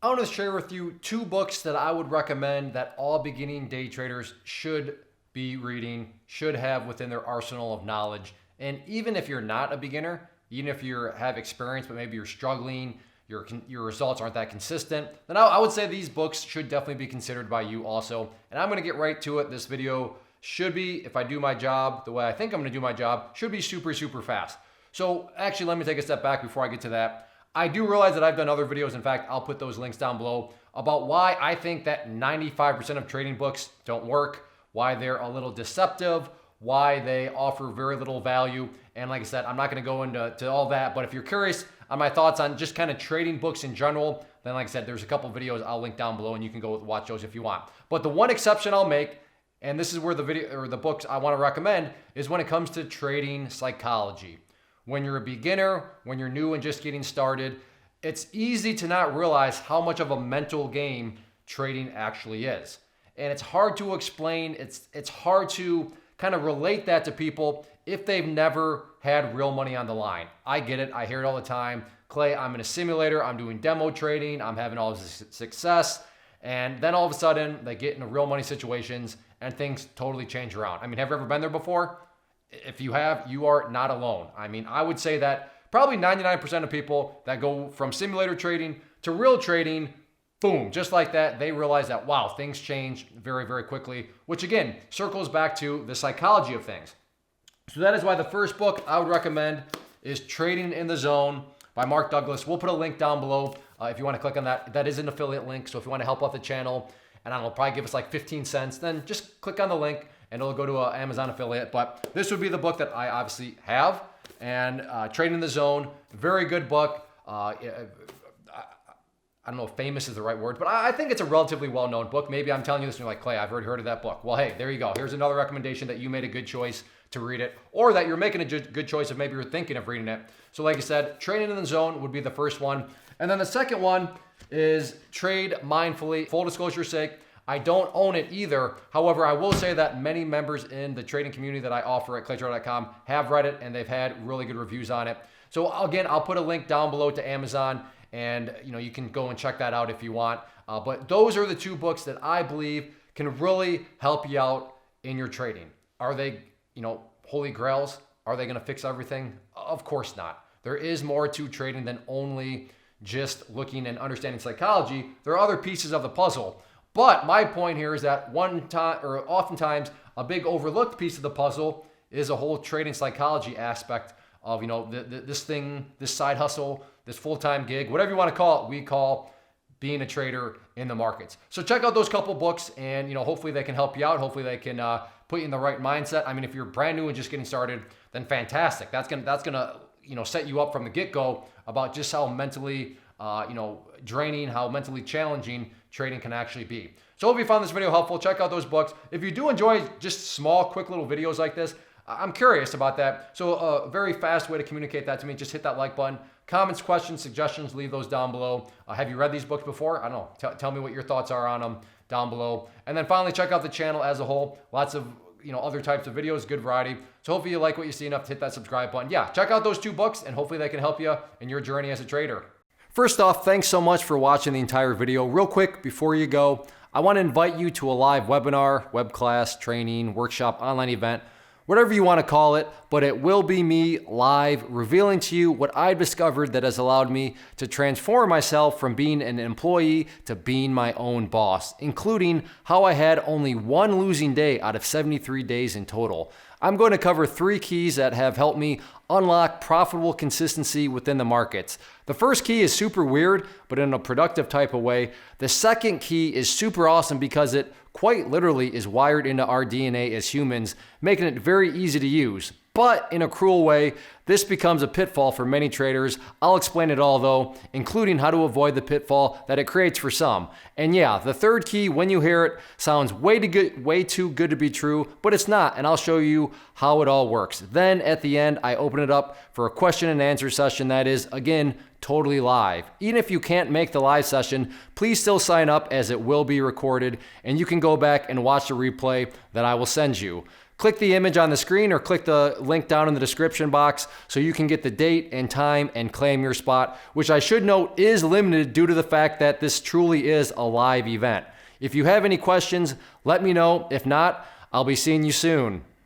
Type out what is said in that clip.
I want to share with you two books that I would recommend that all beginning day traders should be reading, should have within their arsenal of knowledge. And even if you're not a beginner, even if you have experience, but maybe you're struggling, your results aren't that consistent, then I would say these books should definitely be considered by you also. And I'm going to get right to it. This video should be, if I do my job the way I think I'm going to do my job, should be super, super fast. So actually, let me take a step back before I get to that. I do realize that I've done other videos. In fact, I'll put those links down below about why I think that 95% of trading books don't work, why they're a little deceptive, why they offer very little value. And like I said, I'm not going to go into all that, but if you're curious on my thoughts on just kind of trading books in general, then like I said, there's a couple videos I'll link down below and you can go watch those if you want. But the one exception I'll make, and this is where the video or the books I want to recommend, is when it comes to trading psychology. When you're a beginner, when you're new and just getting started, it's easy to not realize how much of a mental game trading actually is. And it's hard to explain. It's hard to kind of relate that to people if they've never had real money on the line. I get it. I hear it all the time. Clay, I'm in a simulator. I'm doing demo trading. I'm having all this success. And then all of a sudden they get into real money situations and things totally change around. I mean, have you ever been there before? If you have, you are not alone. I mean, I would say that probably 99% of people that go from simulator trading to real trading, boom, just like that, they realize that, wow, things change very, very quickly, which again, circles back to the psychology of things. So that is why the first book I would recommend is Trading in the Zone by Mark Douglas. We'll put a link down below if you want to click on that. That is an affiliate link. So if you want to help out the channel, and I don't know, probably give us like 15 cents, then just click on the link and it'll go to an Amazon affiliate. But this would be the book that I obviously have. And Trading in the Zone, very good book. I don't know if famous is the right word, but I think it's a relatively well-known book. Maybe I'm telling you this and you're like, Clay, I've already heard of that book. Well, hey, there you go. Here's another recommendation that you made a good choice to read it, or that you're making a good choice if maybe you're thinking of reading it. So like I said, Trading in the Zone would be the first one. And then the second one is Trade Mindfully. Full disclosure's sake, I don't own it either. However, I will say that many members in the trading community that I offer at claytrader.com have read it and they've had really good reviews on it. So again, I'll put a link down below to Amazon and you can go and check that out if you want. But those are the two books that I believe can really help you out in your trading. Are they, holy grails? Are they going to fix everything? Of course not. There is more to trading than only just looking and understanding psychology. There are other pieces of the puzzle. But my point here is that oftentimes a big overlooked piece of the puzzle is a whole trading psychology aspect of, this thing, this side hustle, this full-time gig, whatever you want to call it, we call being a trader in the markets. So check out those couple books and, hopefully they can help you out. Hopefully they can put you in the right mindset. I mean, if you're brand new and just getting started, then fantastic. That's gonna set you up from the get-go about just how mentally, draining, how mentally challenging trading can actually be. So hope you found this video helpful. Check out those books. If you do enjoy just small, quick little videos like this, I'm curious about that. So a very fast way to communicate that to me, just hit that like button. Comments, questions, suggestions, leave those down below. Have you read these books before? I don't know. Tell me what your thoughts are on them down below. And then finally, check out the channel as a whole. Lots of other types of videos, good variety. So hopefully you like what you see enough to hit that subscribe button. Yeah, check out those two books and hopefully they can help you in your journey as a trader. First off, thanks so much for watching the entire video. Real quick, before you go, I want to invite you to a live webinar, web class, training, workshop, online event, whatever you want to call it, but it will be me live revealing to you what I've discovered that has allowed me to transform myself from being an employee to being my own boss, including how I had only one losing day out of 73 days in total. I'm going to cover 3 keys that have helped me unlock profitable consistency within the markets. The first key is super weird, but in a productive type of way. The second key is super awesome because it quite literally is wired into our DNA as humans, making it very easy to use. But in a cruel way, this becomes a pitfall for many traders. I'll explain it all though, including how to avoid the pitfall that it creates for some. And yeah, the third key, when you hear it, sounds way too good to be true, but it's not, and I'll show you how it all works. Then at the end, I open it up for a question and answer session that is, again, totally live. Even if you can't make the live session, please still sign up as it will be recorded, and you can go back and watch the replay that I will send you. click the image on the screen or click the link down in the description box so you can get the date and time and claim your spot, which I should note is limited due to the fact that this truly is a live event. If you have any questions, let me know. If not, I'll be seeing you soon.